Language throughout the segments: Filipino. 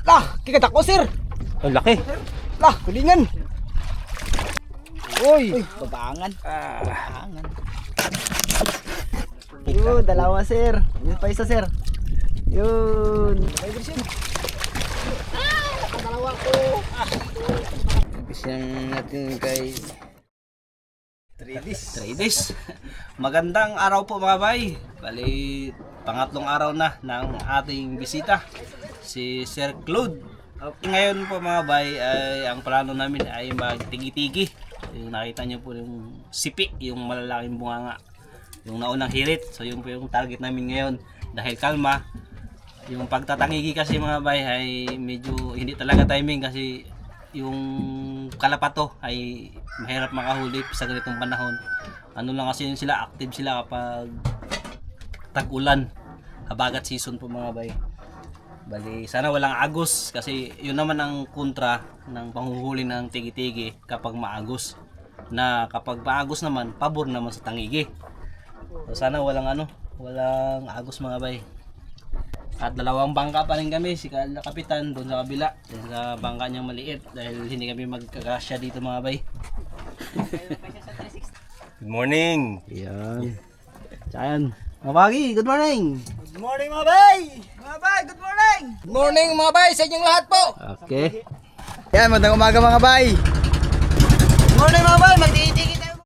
Lah, kikatak ko sir. Ang laki. Lah, kulingan. Uy, Babangan. Babangan. yun, dalawa sir. Yun pa isa sir. Yun. Dalawa ko. Isang natin kay 3 days. 3 days. Magandang araw po mga bay. Bali, pangatlong araw na ng ating bisita, si Sir Claude. Ngayon po mga bay, ay ang plano namin ay magtigi-tigi. Yung nakita niyo po yung sipi, yung malalaking bunganga, yung naunang hirit. So yun po yung target namin ngayon. Dahil kalma, yung pagtatangigi kasi mga bay ay medyo hindi talaga timing kasi yung kalapato ay mahirap makahuli sa ganitong panahon. Ano lang kasi yun sila, active sila kapag tag-ulan, habagat season po mga bay. Bali, sana walang agos kasi yun naman ang kontra ng panghuhuli ng tigi-tigi kapag maagos. Na kapag maagos naman, pabor naman sa tangigi. So, sana walang walang agos mga bay. At dalawang bangka pa rin kami, si Kapitan doon sa kabila, sa bangka niyang maliit dahil hindi kami magkakasya dito mga bay. Good morning. Yan. Yan. Mabagi, good morning. Good morning mga bay! Mga bay, good morning! Good morning mga bay sa inyong lahat po. Okay. Yan, magandang umaga mga bay. Good morning mga bay, magtitigi tayo.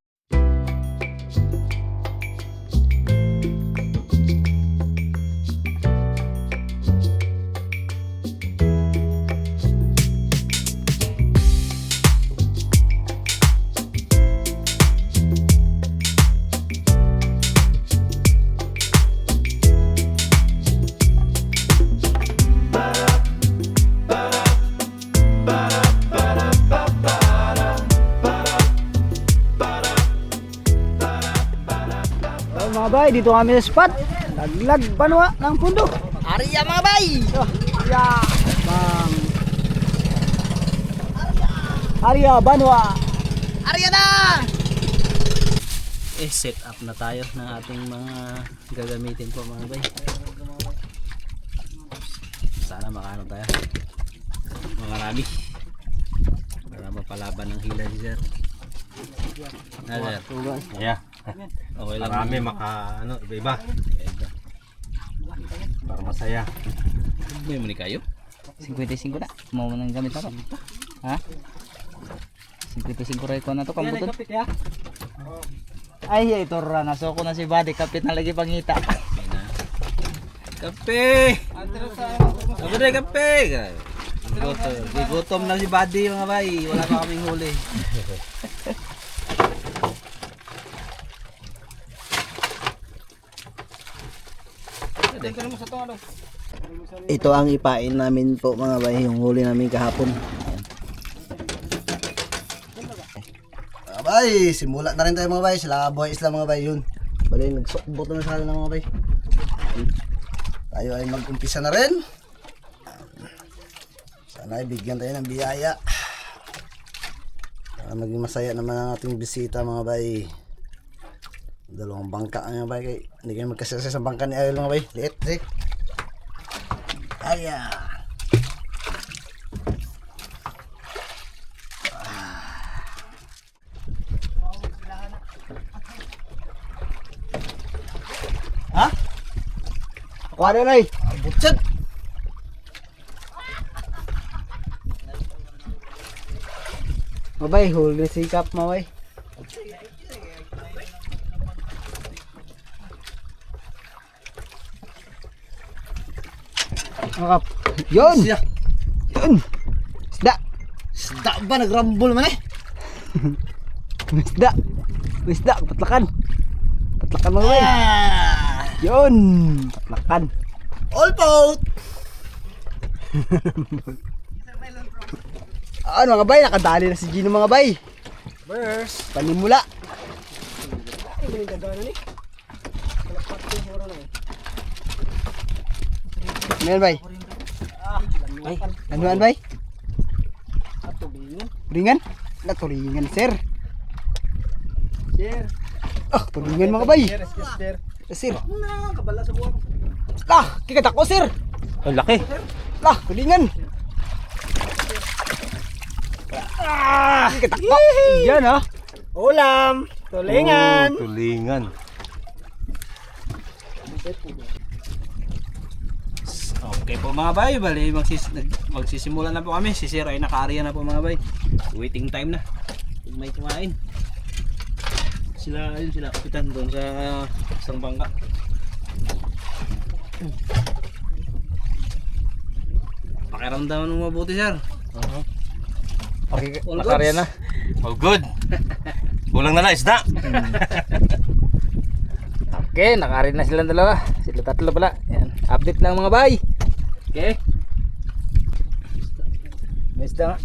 Ayun, mga bay, dito kami sa spot. Laglag banwa ng pundo. Ariya mga bay! Ya, bang. Arya banwa. Ariya na! Set up na tayo ng ating mga gagamitin po mga bay. Sana makaano tayo. Marami. Para mapalaban ng hila si sir. Sir. Yeah. Okay lang. Marami iba-iba. Para masaya. May muni kayo? 55 na. Mau nang gamit ako. Ha? 55 ray ko na to kambuton. Ay, ito ra na so ko na si Buddy kapit na lagi pangita. Kape! Sabi na kape! Gutom na si Buddy mga bay. Wala pa kaming huli. Ito ang ipain namin po mga bay, yung huli namin kahapon. Mga bay, simula na rin tayo mga bay. Sila Boy Isla mga bay yun. Bali, nagsukbot na sa kanila mga bay. Tayo ay mag-umpisa na rin. Sana ay bigyan tayo ng biyaya. Para maging masaya naman ang ating bisita mga bay. Dalawang bangka mga bay. Hindi kayo magkasasa sa bangka ni Ayol mga bay. Liit, liit. Aya. Ha? Kuha na nay. Butset. Mabay, huli sikap mabay. Makap. Yun. Yun. Isda. Isda ba? Nagrambol man eh. Isda. Isda. Patlakan. Patlakan mga bay. Yun. Patlakan. All boat. Ano mga bay? Nakadali na si Gino mga bay. Burst. Panimula. Ngayon bay. Ay, anuan bay? Tulingan? Na tulingan sir. Sir. Ah, tulingan mga bay. Sir. Sir. Kabala sa buwan. Lah, kikatak ko sir. Ang laki. Lah, tulingan. Yan oh. Ulam. Tulingan. Tulingan. Okay po mga bay, bali magsisimula na po kami. Si Sir ay naka-area na po mga bay. Waiting time na. Kung may kumain. Sila kapitan doon sa isang bangka. Pakiramdaman mo mabuti, Sir. Okay, All nakarya goods. na. Oh, good. Kulang na lang isda. Okay, nakarya na silang dalawa. Sila tatlo pala. Yan. Update lang mga bay. Okay. May isda nga.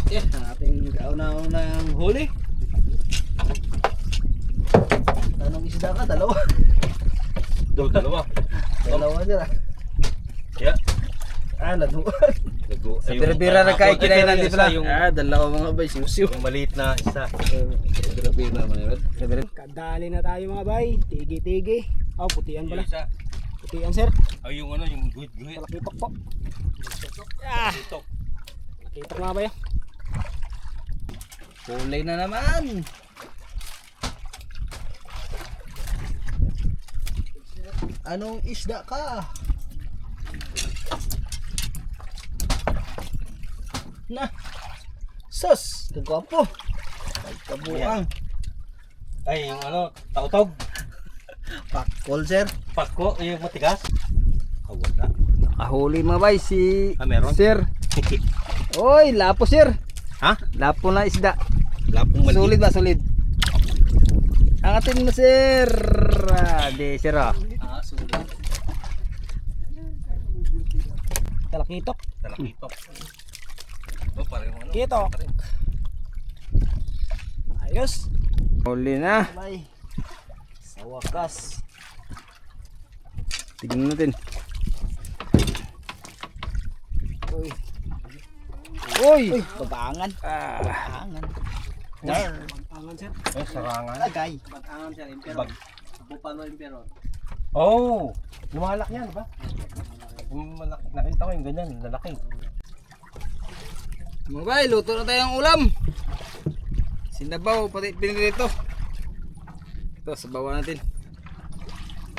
Okay, ang ating kauna-unang huli. Anong isda ka? Dalawa. Dalawa. Dalawa sila. Yeah. Laduan. Bira-bira na kain kinain nandito pala. Dalawa mga bay. Siw-siw. Yung maliit na isa. Bira-bira naman yun. Kadali na tayo mga bay. Tigi-tigi. Oh, putian Yung pala. isa. Putian sir. Ay, yung ano, yung good. Talakitok po. Nakitok nga ba yan? Kulay na naman. Anong isda ka? Na. Sus, kagwapo. Kabuang. Ay, yung ano, tautog. Pakol, sir. Pako, yung matigas. Wala. Nakahuli mga bay si Meron? Sir. Oy, lapo Sir. Ha? Lapo na isda. Lapong maliit. Solid ba, solid? Angatin mo Sir. Di Sir ah. Sulit. Talakitok. Talakitok. Oh, pareho ano. Kitok. Ayos. Huli na. Bay. Sa wakas. Tignan natin. Uy. Uy! Babangan. Babangan. Babangan sir. Ay, sarangan. Agay. Batangan, sir. Impero. Bupalo impero. Oh! Lumalak yan, ba? Yung malaki. Nakita ko yung ganyan, lalaki. Mga bay, luto na tayong ulam. Sinabaw, pati pinirito. Ito, sabawan natin.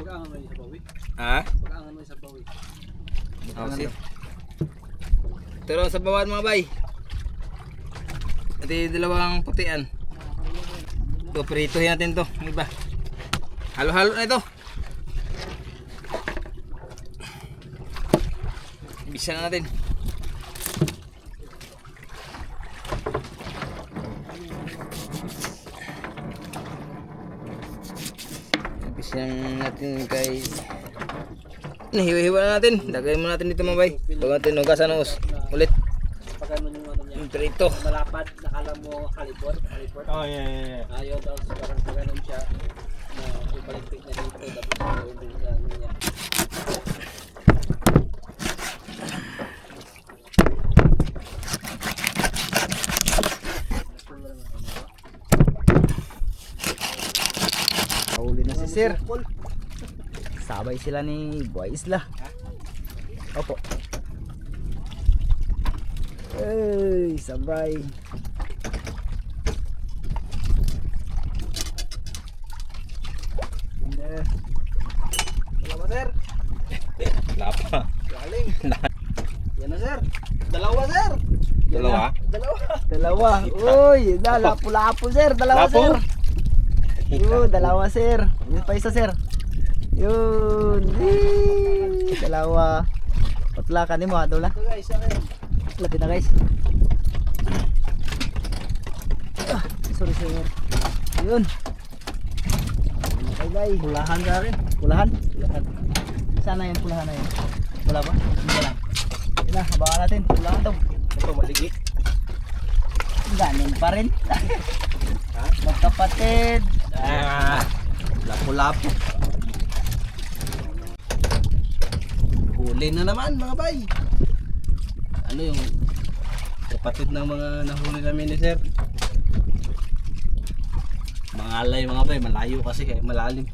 Pag-angan mo yung sa bawi. Ha? Pag-angan mo yung sa bawi. Oh, si. Ito lang sabawan mga bay. Ito yung dalawang putian. Ito, prituhin natin to. Yung iba. Halo-halo na ito. Bisa na natin. Bisa natin kay nahiwa-hiwa na natin. Lagay mo natin dito mga bay. Bago natin hugasan ulit. Pag ano yung ano niya. Yung prito. Malapad, nakala mo kalipot. Oh, yeah. Ayaw daw, parang pag ganun siya. Na ipaligpig na dito. Tapos yung sa ano niya. Huli na si Sir. Sabay sila ni Buhay Isla. Opo. Ay, sabay. Dalawa, sir. Lapa. Galing. Yan na, sir. Dalawa, sir. Dalawa? Dalawa. Uy, lapo-lapo Sir. Dalawa Lapo? Sir. Yun, dalawa Sir. Yun pa isa Sir. Yun. Dalawa. Patlakan mo ha, dola. Ito guys, akin. Lapit na guys. Sorry Sir. Yun. Okay guys. Pulahan sa akin. Pulahan? Pulahan. Sana yun, pulahan na yun. Wala ba? Hindi lang. Yun na, habakan natin. Pulahan daw. Ito, maligi. Ganun pa rin. Magkapatid. Lapo-lapo. Huli na naman mga bay. Ano yung kapatid ng mga nahuli namin ni sir? Mga alay mga bay, malayo kasi kaya malalim.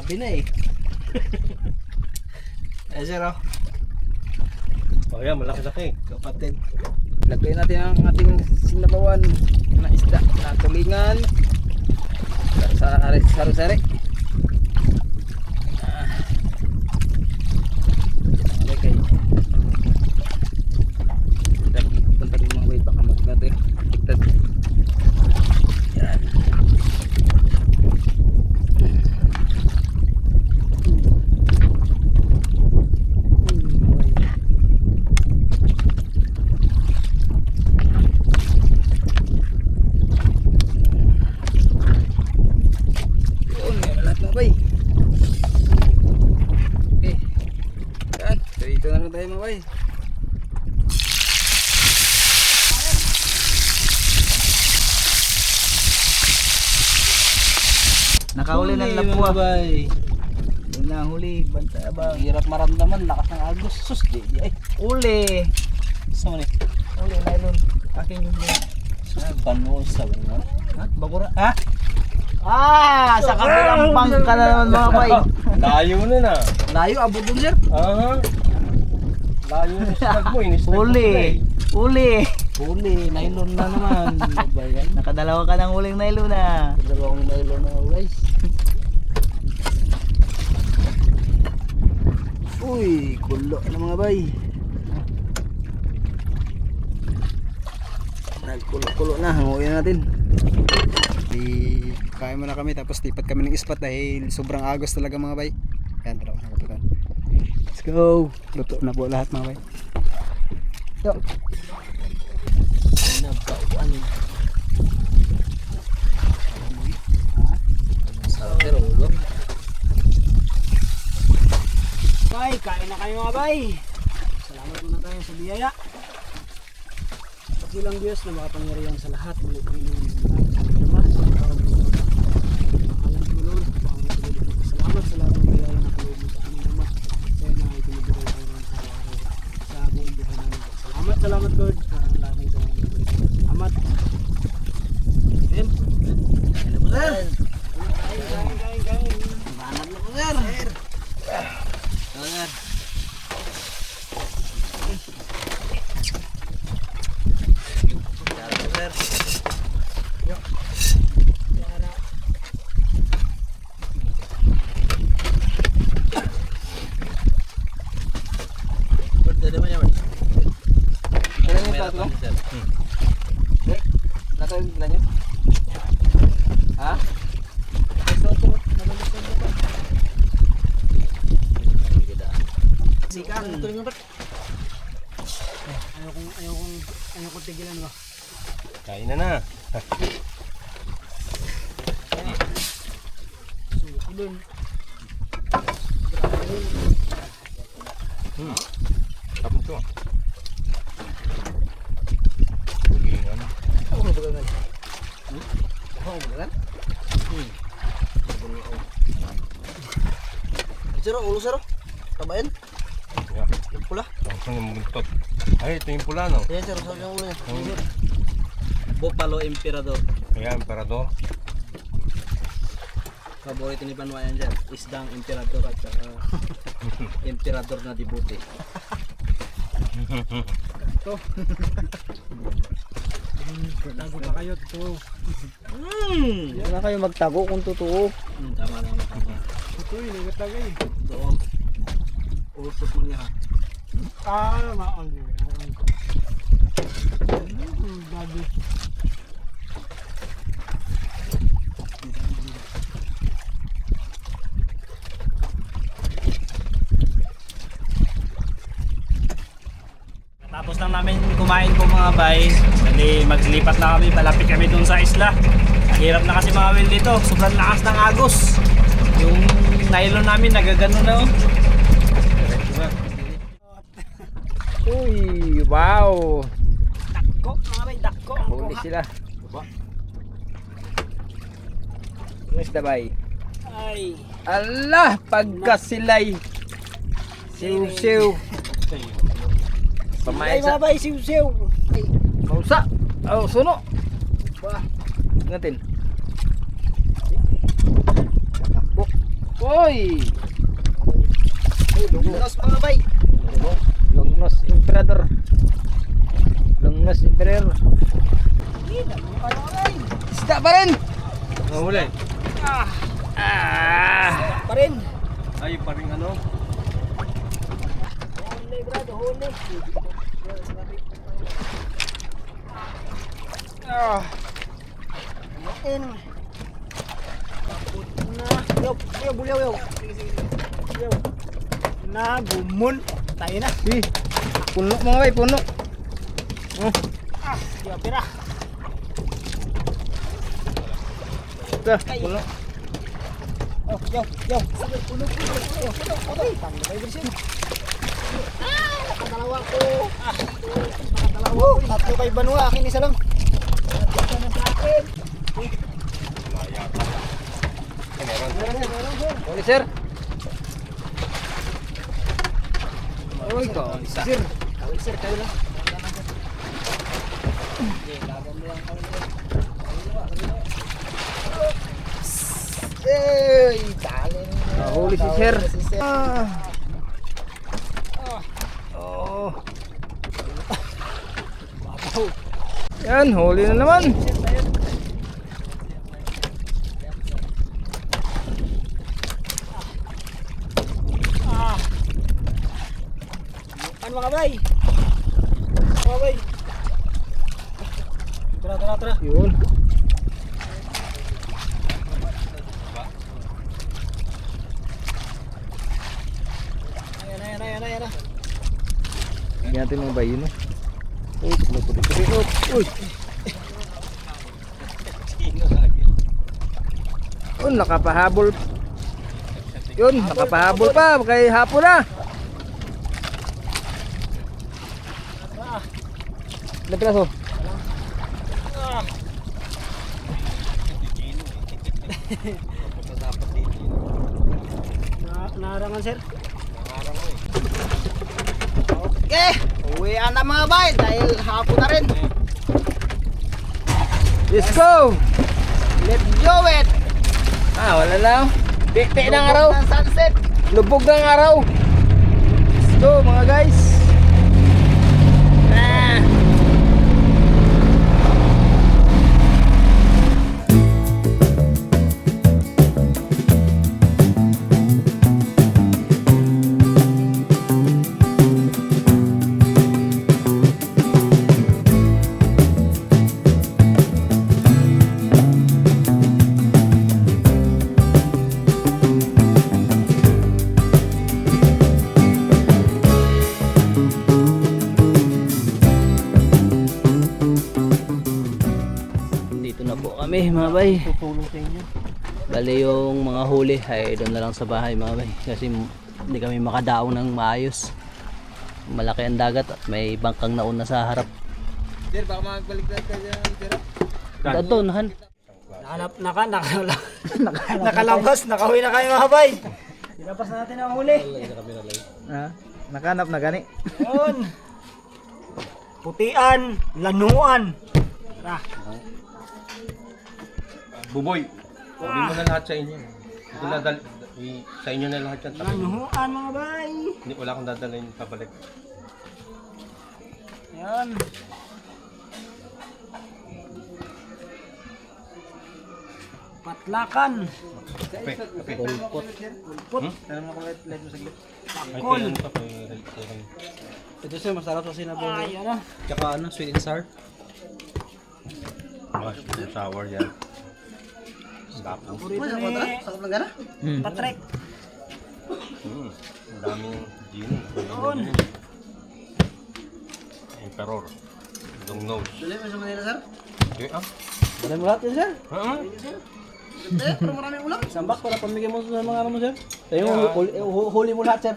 Gabi na eh. Eh sir oh. Oh yan, malaki-laki. Kapatid. Lagay natin ang ating sinabawan na isda na tulingan. Sari-sari. Okay. Punta rin mga wait, baka magnato eh. Tiktad. Yan. Yun, yan na lahat mga bay. Okay. Yan, dito na lang tayo mga bay. Nakahuli ng lapwa. Yun na huli, banta ba? Hirap maramdaman, lakas ng agos. Sus, di ay. Uli. Saan man eh? Uli, nylon. Aking yung Bano sa bangon. ha? Bagura. Ha? Ah, sa kabilang bangka na naman mga bay. Layo na na. Layo, abot dun sir. Aha. Layo na snag mo. Inisnag mo Uli. sila eh. Uli. Huli, nylon na naman. Bayan. Nakadalawa ka ng uling nylon na. Dalawang nylon na guys. Uy, kulo na mga bay. Nagkulo-kulo na, hanguin natin. Di kaya mo na kami tapos tipat kami ng ispat dahil sobrang agos talaga mga bay. Yan, tara na kapitan. Let's go. Luto na po lahat mga bay. Yo. Sir, ulo. Bay, kain na kayo mga bay. Salamat muna tayo sa biyaya. Pakilang Diyos na makapangyarihan sa lahat. Muli Panginoon sa lahat ng Ama, sa tawag ng Ama. Pangalan ko Lord, salamat sa lahat ng biyaya na kaloob mo sa aming Ama. Kaya na itinibigay tayo ng araw-araw sa buong buhay namin. Salamat Lord, sa ang lahat ng ito. Salamat. Amen. Ano po sir? Kain. Banat na po sir. Sir. Pwede naman yan. Kailan yung plato? Plato yung ilan yun? Ha? Sikan. Ayokong tigilan ba? Kain na na. Suko dun. Tapos to. Ako ba bagal? Ako ba bagal? Siro, ulo siro. Tabain. Yung pula. Ang yung buntot. Ay, ito yung pula no. Ayan siro, sabi yung ulo niya. Buffalo Emperador. Kaya, emperador. Paborito ni Banwa yan dyan. Isdang Emperador at saka Emperador na dibuti. Tago pa kayo to. Hindi na kayo magtago kung totoo. Tama lang nakaka. Ito yun, nagtagay. Doon. Usos mo niya ha. Maon din. Bago. Tapos lang namin kumain po mga bay. Dali maglipat na kami, palapit kami dun sa isla. Ang hirap na kasi mga will dito, sobrang lakas ng agos. Yung nylon namin nagagano na oh. Uy, wow. Dako, mga bay, dako. Huli sila. Isda bay. Ay. Allah, pagkasilay. Siw-siw. Pamain Ay, sa mga bay, siw-siw. mausa. Oh, suno. Bah. Ingatin. Takbo. Uy! Longnos mga bay. Longnos Emperador. Longnos Emperador. Isda pa rin! Nahuli. Pa rin! Ay, paring ano. Na gumon. Tayo na. Puno mga bay, puno. Yo, pira. Ito, puno. Yo. Sige, puno. Okay, tanggal kayo din siya. Nakatalawa ko. Nakatalawa ko. Tatlo kay Banua, akin isa lang. Tatlo na sa akin. Huli sir. Uy, sir. Sir, kayo lang. Huli si sir. Oh. Yan, huli na naman. Ano mga bay? Mga bay. Tara. Yun. Ayan na. Hindi natin mga bayi, no? Uy, puno. Uy. Yun, nakapahabol. Yun, nakapahabol pa. Kay hapon na. Ilang piraso? Naharangan sir. Okay, uwian na mga bay dahil hapon na rin. Let's go! Let's do it. Wala lang. Piktik ng araw. Ng sunset. Lubog ng araw. Let's go mga guys. Dito na po kami mga bay. Tutulong sa inyo. Bali yung mga huli ay doon na lang sa bahay mga bay. Kasi hindi kami makadaong ng maayos. Malaki ang dagat at may bangkang nauna sa harap. Sir, baka magbalik na tayo dyan, sir. Doon, han. Nakalabas, nakauwi na kayo mga bay. Pinapas natin ang huli. Nakanap na gani. Yun. Putian, lanuan. Tara. Buboy. Sabi mo na lahat sa inyo. Hindi na sa inyo na lahat yan. Tapos Lanuan mga bay. wala akong dadalhin pabalik. Yan. Patlakan. Okay. Pulpot. Ay, Kol. kailan pa kay Ito sir, masarap sa sinabong. Ay, ano. Tsaka ano, sweet and sour. sour yan. Stop. Paborito ni Sakap lang gana. Patrick. Ang daming gin. Yun. Emperor. Long nose. Dali mo sa Manila sir. Okay, Dali mo lahat yun sir. Ganda, pero maraming ulam. Sambak para pamigay mo sa mga ano mo sir. Huli mo lahat sir.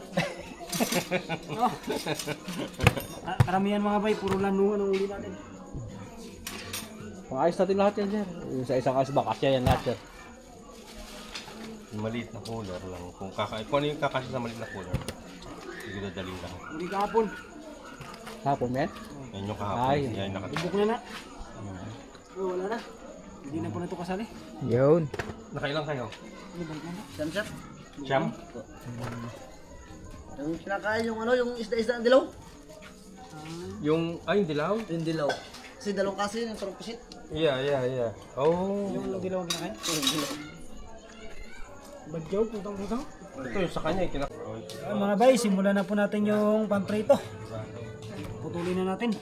Karamihan mga bay, puro lanuan ang uli natin. Pang-ayos natin lahat yan sir. Yung sa isang ayos ba, kasya yan lahat sir. Maliit na cooler lang. Kung ano yung kakasya sa maliit na cooler, hindi ko dadalhin lang. Uli kahapon. Hapon men. Yan yung kahapon. Ay. Yan nakatipid. Ibuk na na. Oh, wala na. Hindi na po na ito kasali. Yun. Nakailang kayo? Ano, balik na na. Sunset. Siyam? Yung kinakain yung ano, yung isda-isda ng dilaw. Yung dilaw? Yung dilaw. Kasi dalawang kasi yung sarong pusit. Yeah. Oh. Yung dilaw kinakain? Bagyaw, putang-putang. Ito yung sa kanya, Mga bay, simulan na po natin yung pamprito. Putulin na natin.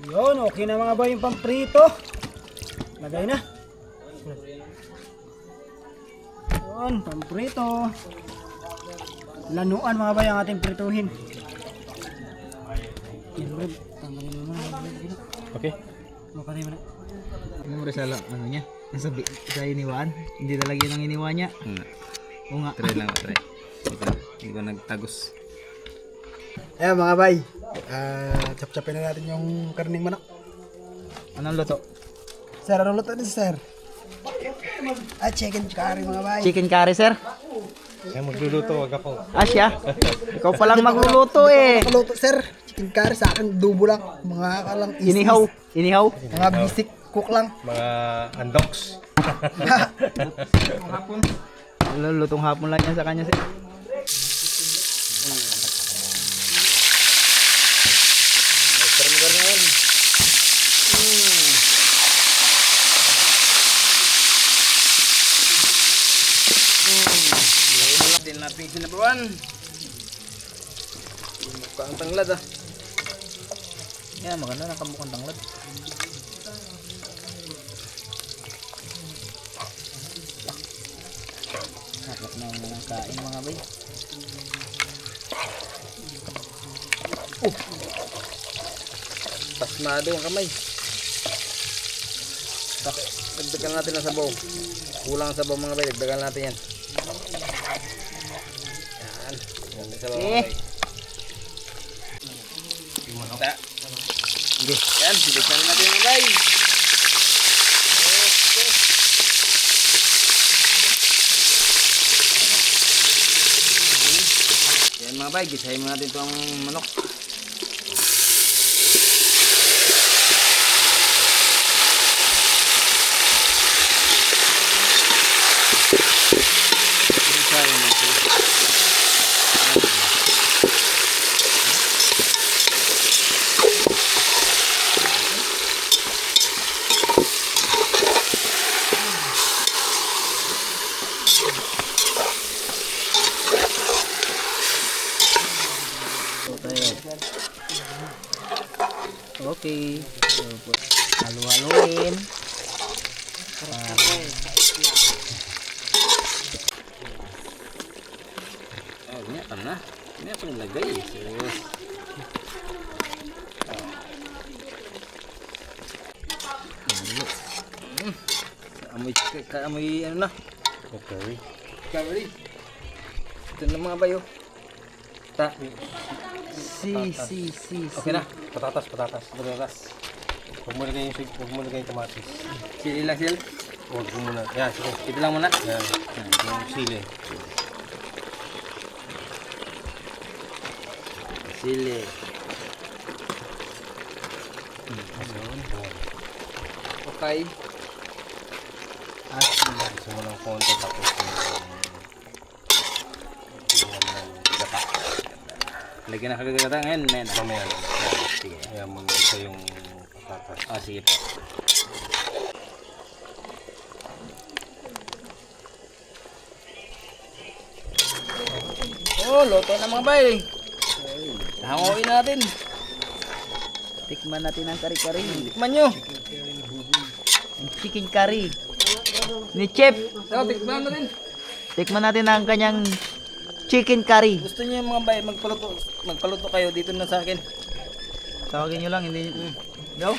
Yun, okay na mga bay yung pamprito. Lagay na. Yun, pamprito. Lanuan mga bay ang ating prituhin. Yan, Brad. Tanggalin mo muna. Okay. Makatay mo na. Ano mo sa ano niya? Sa iniwan? Hindi talaga yun ang iniwan niya? Oo nga. Try lang, try. Hindi ko nagtagos. Ayan mga bay, chop-chopin na natin yung karning manok. Anong luto? Sir, ano luto din sir? Chicken curry mga bay. Chicken curry, sir? Kaya magluluto, wag ako. Siya? Ikaw palang magluluto eh. Luto sir, chicken curry sa akin dubo lang. Mga kalang Inihaw. Inihaw. Mga basic cook lang. Mga andoks. Hapon. Lutong hapon lang yan sa kanya, sir. Din natin sinabawan. Mukhang tanglad ah. Yan, maganda nakamukhang tanglad. Sarap na yung kain mga bay. Pasmado yung kamay. Dagdagan natin ang sabaw. Kulang ang sabaw mga bay, dagdagan natin yan. Yan. Ganda sabaw mga bay. Yan, dagdagan natin mga bay. Yan mga bay, gisahin mo natin itong manok. Okay. Halu-haluin. Oh, ini apa na? Ini apa nilagay? Sus. Amoy ano na? Okay. Curry. Ito na mga bayo. Okay na. Patatas. Huwag mo lagay yung kamatis. Sili lang sili. Huwag mo muna. Yan, sige. Ito lang muna. Yan. Yung sili. Sili. Okay. Gusto mo ng konti tapos yung gata. Lagyan na kagagata ngayon. Mamaya lang. Sige. Ayan mo isa yung patatas. Sige po. Oh, luto na mga bay. Hanguin natin. Tikman natin ang kari-kari. Tikman nyo. Chicken curry. Ni Chef. Tikman natin. Tikman natin ang kanyang chicken curry. Gusto niyo mga bay, magpaluto kayo dito na sa akin. Tawagin nyo lang, hindi Go.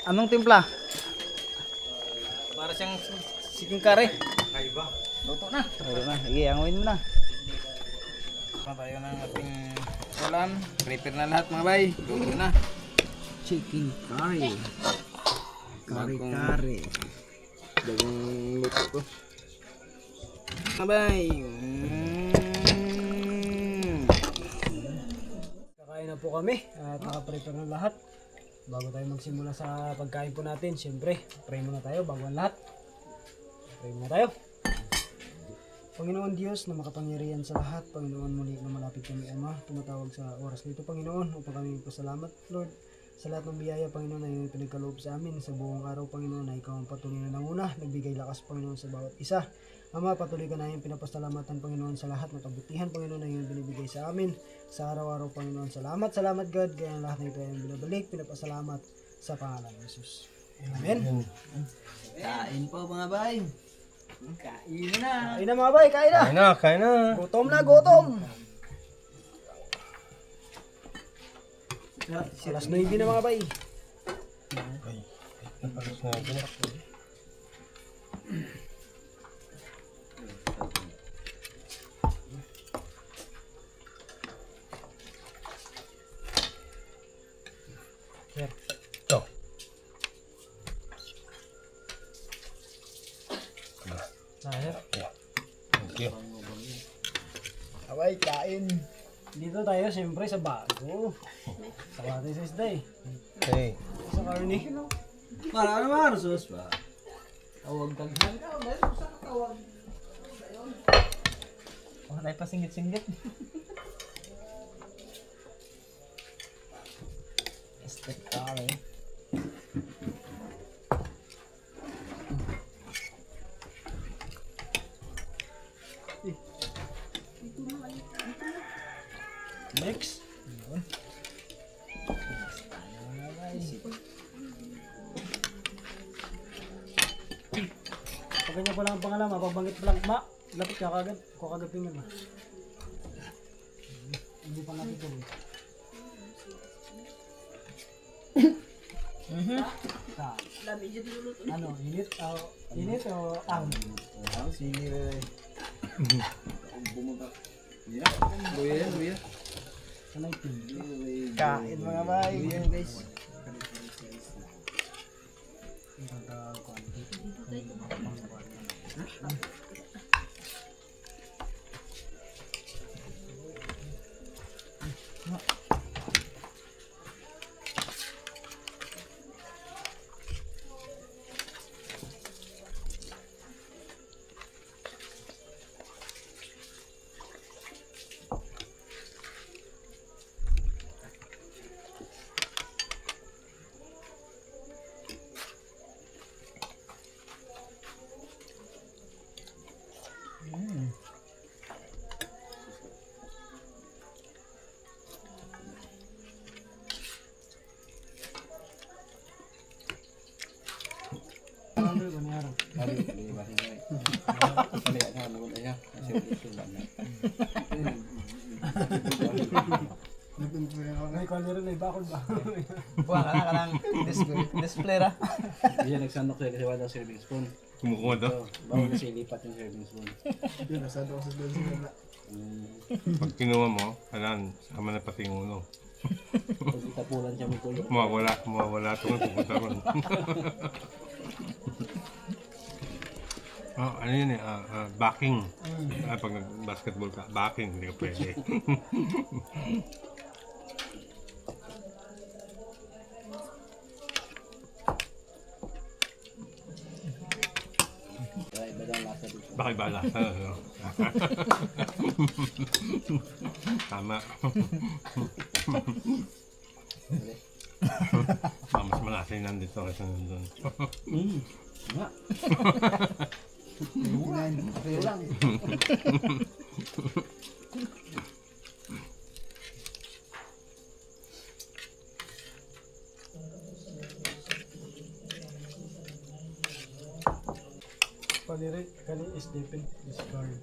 Anong timpla? Para siyang chicken curry. Luto na. Sige, anguin mo na. Tayo ng ating ulam. Prepare na lahat mga bay. Luto na. Chicken curry. Curry. Bagong luto ko. Mga bay. Kakain na po kami at nakaprepare na lahat. bago tayo magsimula sa pagkain po natin, siyempre, pray muna tayo bago ang lahat. Pray muna tayo. Panginoon Diyos na makapangyarihan sa lahat, Panginoon, muli na malapit kami, Ama, tumatawag sa oras nito, Panginoon, upang kami pasalamat, Lord, sa lahat ng biyaya, Panginoon, na iyong pinagkaloob sa amin sa buong araw, Panginoon, na ikaw ang patuloy na nanguna, nagbigay lakas, Panginoon, sa bawat isa. Ama, patuloy ka na iyong pinapasalamatan, Panginoon, sa lahat ng kabutihan, Panginoon, na iyong binibigay sa amin sa araw-araw, Panginoon. Salamat, God, kaya ang lahat na ito ay binabalik, pinapasalamat sa pangalan ng Jesus. Amen. Kain po mga bay. Kain na. Kain na mga bay, kain na. Kain na. Gutom na, gutom. Alas 9 na mga bay. Ito. Sahir. Thank you. Abay, kain. Dito tayo siyempre sa bago. Sa Kati sa isda eh. Hey. Sa karni. Para naman, sus pa. Tawag daghan ka, meron sa tawag. Oh, tayo pa singgit-singgit. Estek kami. Next. Pag ganyan ko lang ang pangalan, mapabanggit pa lang, ma, lapit ka kagad, ko kagad tingin mo. Hindi pa natin ito. Ano, init o ang? Luya. Sanay tingin. Kain mga bay. Luya guys. May kalero na bakod ba? Buwan ka lang display ra. Yan, nagsandok siya kasi wala serving spoon. Kumukuha daw. Bawal kasi lipat yung serving spoon. Pag kinuha mo, alam, sama na pati yung ulo. Pag itapulan siya may tulo. Mawawala ito kung pupunta ron. Ano yun eh, backing. Pag nag-basketball ka, backing, hindi ka pwede. Kaya iba daw ang lasa dito. Bakit ba lasa? Tama. Mas malasa yung nandito kasi nandun. Nga. Paliri, kani is dipin, is guard.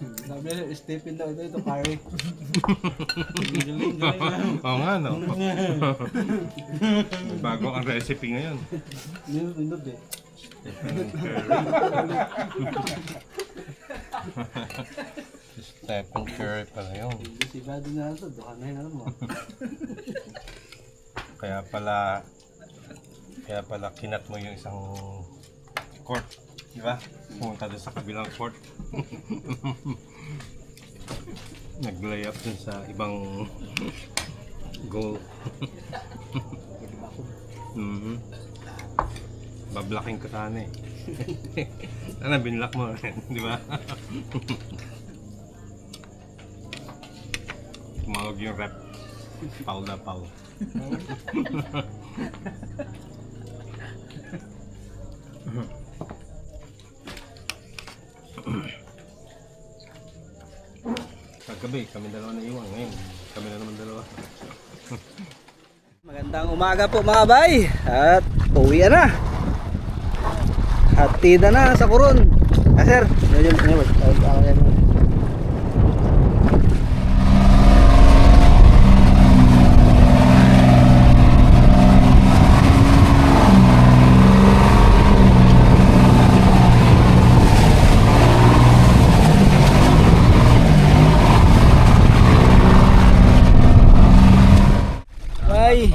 Sabi niya, Stephen daw ito carry. Oo nga, no? Bago ang recipe ngayon. Nindot eh. Stephen Curry pala yun. Sigado na ito, duha na yun alam mo. Kaya pala kinat mo yung isang court, di ba? Pumunta doon sa kabilang court. Nag-lay up dun sa ibang goal. Bablaking ko sana eh. Sana binlock mo rin, di ba? Tumawag yung rep. Foul na foul. Kagabi, kami dalawa na iwan. Ngayon, kami na naman dalawa. Magandang umaga po mga bay. At uwi na. Hatid na sa Coron. Ah sir, bay.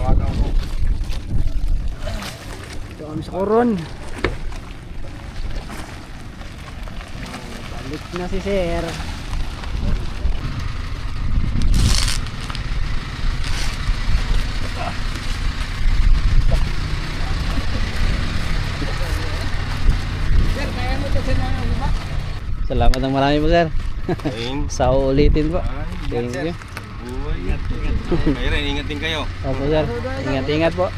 Ito kami sa Coron. Balik na si sir. Salamat ng marami po sir. Ayun. Sa ulitin po. Thank you. Kayo rin, ingat din kayo. Opo sir. Ingat-ingat po.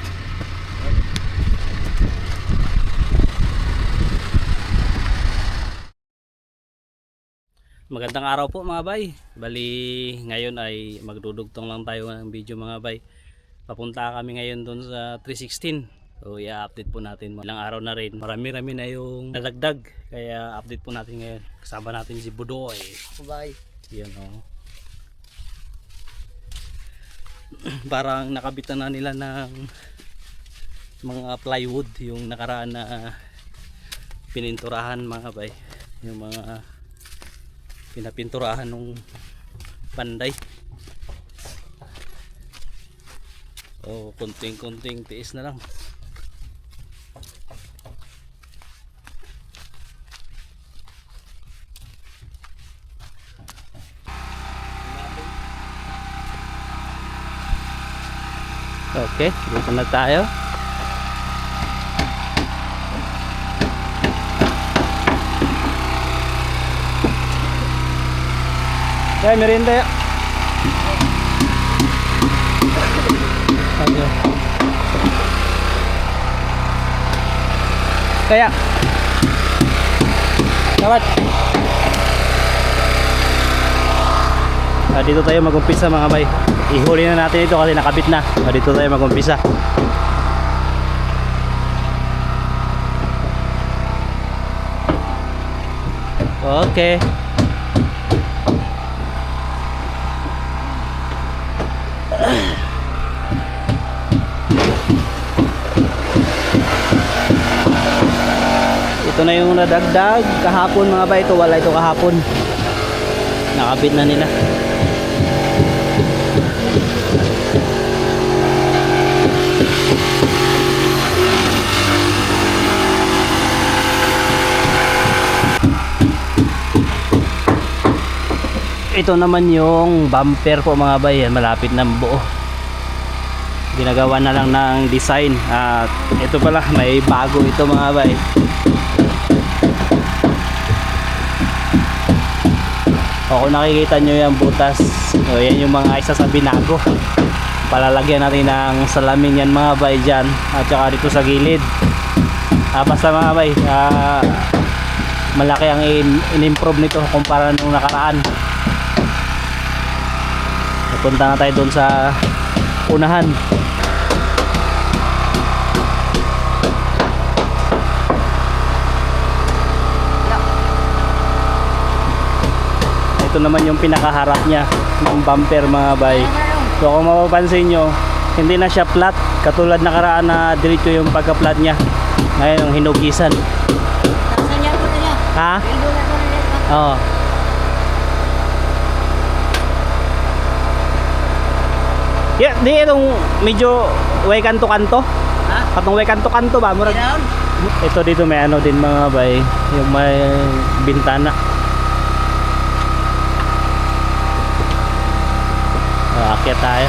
Magandang araw po mga bay. Bali ngayon ay magdudugtong lang tayo ng video mga bay. Papunta kami ngayon doon sa 316. So i-update po natin. Ilang araw na rin. Marami-rami na yung nadagdag. Kaya update po natin ngayon. Kasama natin si Budoy. Bye. Yan o. Parang nakabitan na nila ng mga plywood yung nakaraan na pininturahan mga bay. Yung mga pinapinturahan ng panday. O kunting-kunting tiis na lang. Okay, dito na tayo. Kaya merienda ya. Okay. Kaya. Dapat. Dito tayo mag-umpisa mga bay. Ihuli na natin ito kasi nakabit na. Dito tayo mag-umpisa. Okay. Ito na yung nadagdag kahapon mga bay. Ito wala ito kahapon. Nakabit na nila. Ito naman yung bumper po mga bay. Malapit na buo. Ginagawa na lang ng design. At ito pala may bago ito mga bay. O kung nakikita nyo yung butas, o yan yung mga isa sa binago. Palalagyan natin ng salamin yan mga bay dyan. At saka dito sa gilid. Basta mga bay, malaki ang in-improve nito kumpara nung nakaraan. Punta na tayo doon sa unahan. Ito naman yung pinakaharap niya ng bumper mga bay. So kung mapapansin nyo, hindi na siya flat katulad nakaraan na diretso yung pagka-flat niya. Ngayon yung hinugisan. Ha? Oo. Yeah, di itong medyo way kanto-kanto. Ha? Katong way kanto-kanto ba? Murag. Ito dito may ano din mga bay, yung may bintana. Aakyat tayo.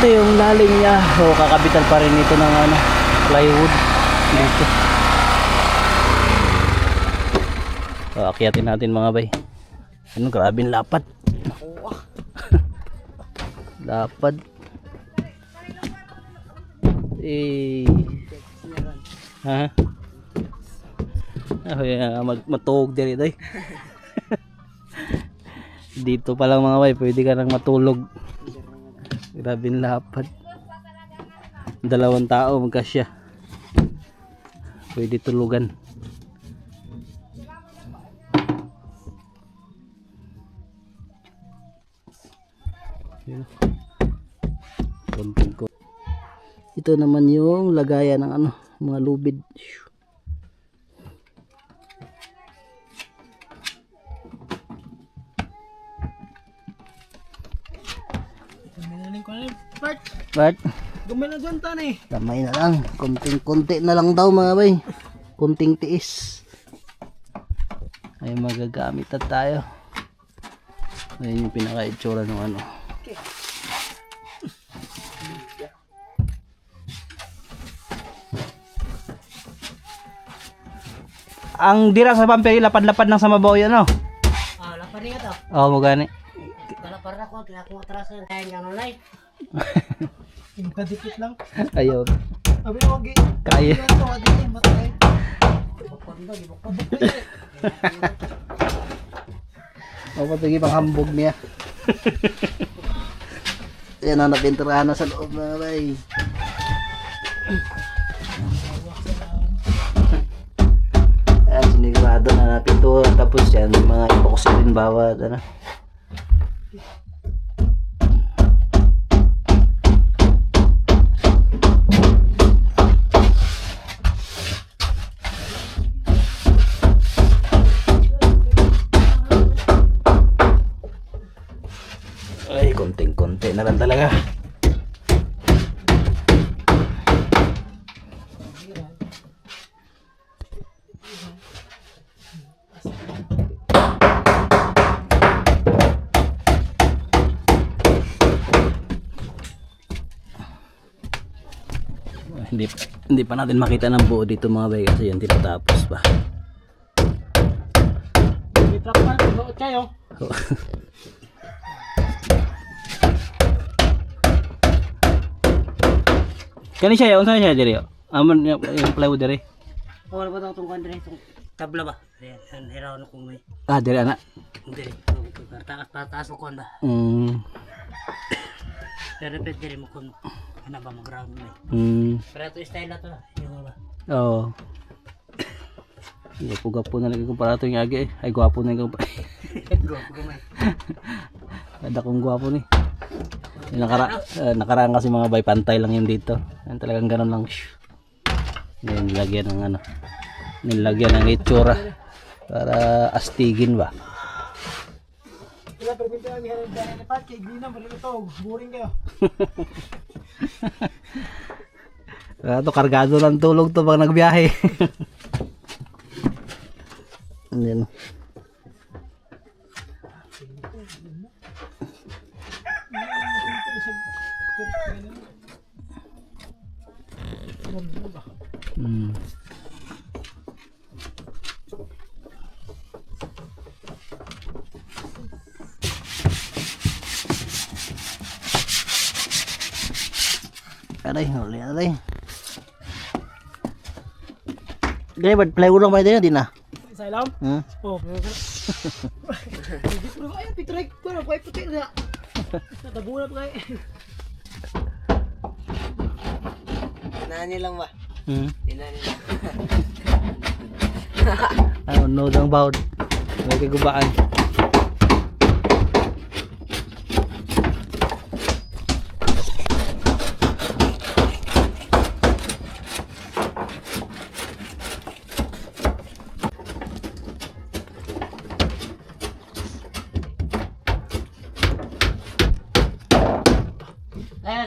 Ito yung lalim niya. So kakabitan pa rin ito ng ano, plywood dito. So akyatin natin mga bay. Ano, grabing lapad. Lapad. Ha? Matuog diri day. Dito pa lang mga bay, pwede ka nang matulog. Grabing lapad. 2 tao magkasya. Pwede tulugan. Yun. Konting ko. Ito naman yung lagayan ng ano, mga lubid. Bart, Gamay na dyan tan eh. damay na lang. Konting-konti na lang daw mga bay. Konting tiis. Ay magagamit na tayo. Ayun yung pinaka-itsura ng ano. Ang dira sa pamperi, lapad-lapad ng samabaw yan, no? Ah, lapar niya to. Oo, mo gani. Lapar na ko, kaya kung atras na kaya nga nalay. Kadikit lang. Ayun. Abi na wagi. Kaya. Ito, adi, matay. O, patagi pang hambog niya. Yan ang napinturahan na sa loob mga bay. Ayan, sinigurado na napintura. Tapos yan, mga epoxy din bawat. Ano. Ay, konting-konti na lang talaga. Hindi pa natin makita ng buo dito mga bay kasi yan tinatapos pa. May truck pa, loot kayo. Kani siya, unsa siya diri? Amon yung plywood diri. Wala ba itong tungkuan din itong tabla ba? Ayan, hiraw na kung may. Ah, diri ana. Hindi. Taas mo kuhan ba? Pero pwede mo kung ano ba mag-ground mo eh. Pero ito style na to na. Yung ba? Oo. Gapo-gapo na lagi kumpara ito yung agi eh. Ay, gwapo na yung kumpara. Gwapo gamay. Ada kong gwapo ni. Nakaraan kasi mga bay, pantay lang yung dito. Yan talagang ganun lang. Yan, nilagyan ng ano. Nilagyan ng itsura. Para astigin ba. Wala, pero pwede ang hihanap dahil na pat. Kaya gina, malulutog. Boring kayo. Ito, kargado ng tulog to pag nagbiyahe. Yan. Aray, huli aray. Gaya ba plywood lang ba din na? Sa ilam? Oh, pero hindi ko na kaya pitrik ko na kaya puti na. Natabuna pa kaya. Nani lang ba? Nani lang. Ano, no dang bawd. May kagubaan.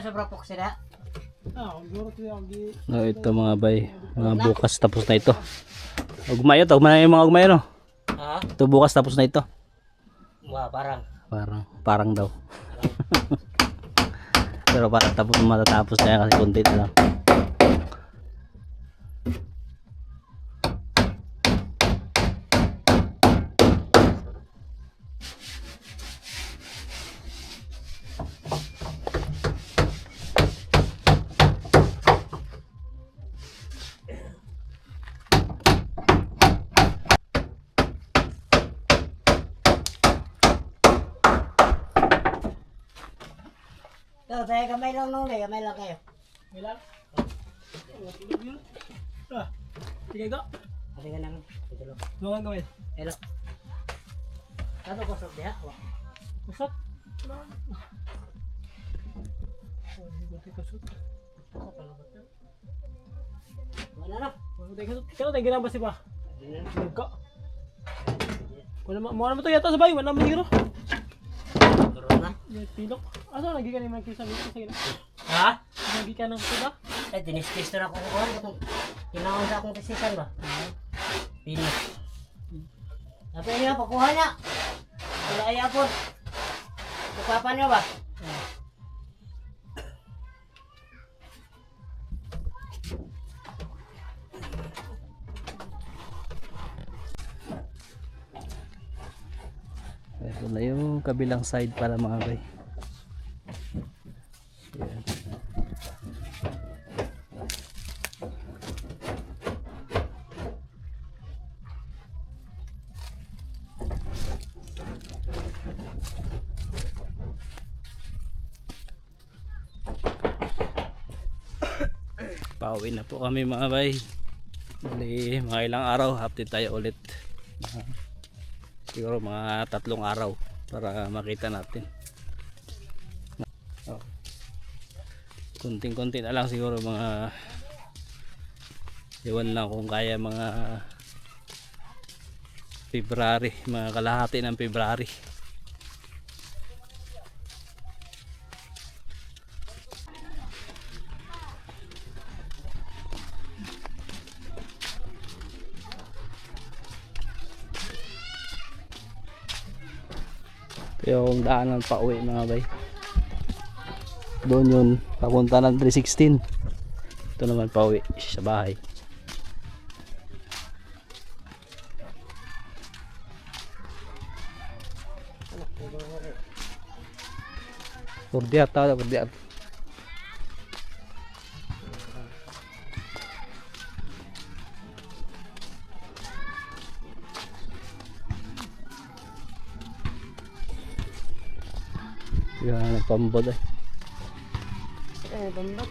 sobra po sila. Siguro ito yung No, ito mga bay. Mga bukas tapos na ito. Ugmay ito. Ugmay yung mga ugmay no? Ha? Ito bukas tapos na ito. Wah, parang. Parang daw. Pero parang matatapos na yan kasi konti na lang. Ito, tayo kamay lang nung kamay lang kayo. ilan? Sige ko. Kasi ka nang itulo. Doon gawin. Hello. Ano ko sa diha? Usap. Wala na. Kano tayo ginamba si pa? Nagka. Wala mo naman ito yata sabay. Wala mo hiro. Turo na. Pilok. Asa lagi ka naman kisa dito sa gina? Ha? Lagi ka nang suda? Eh, dinis-kiss na ako kukuhan. Kinakon sa akong tesisan ba? Pinis. Apa ini apa kuha niya? Wala ay apon. Kukapan niyo ba? Ito na yung kabilang side para mga bay. Yan. Pauwi na po kami mga bay. Bali, mga ilang araw update tayo ulit. Siguro mga 3 araw para makita natin. Oh. Kunting-kunti na lang siguro mga iwan lang kung kaya mga February, mga kalahati ng February. Yung daanan pa uwi mga bay, doon yun papunta ng 316. Ito naman pa uwi sa bahay. Purdiat tao, purdiat. Yan ang pambod eh. Eh, bambak.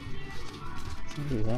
Iya.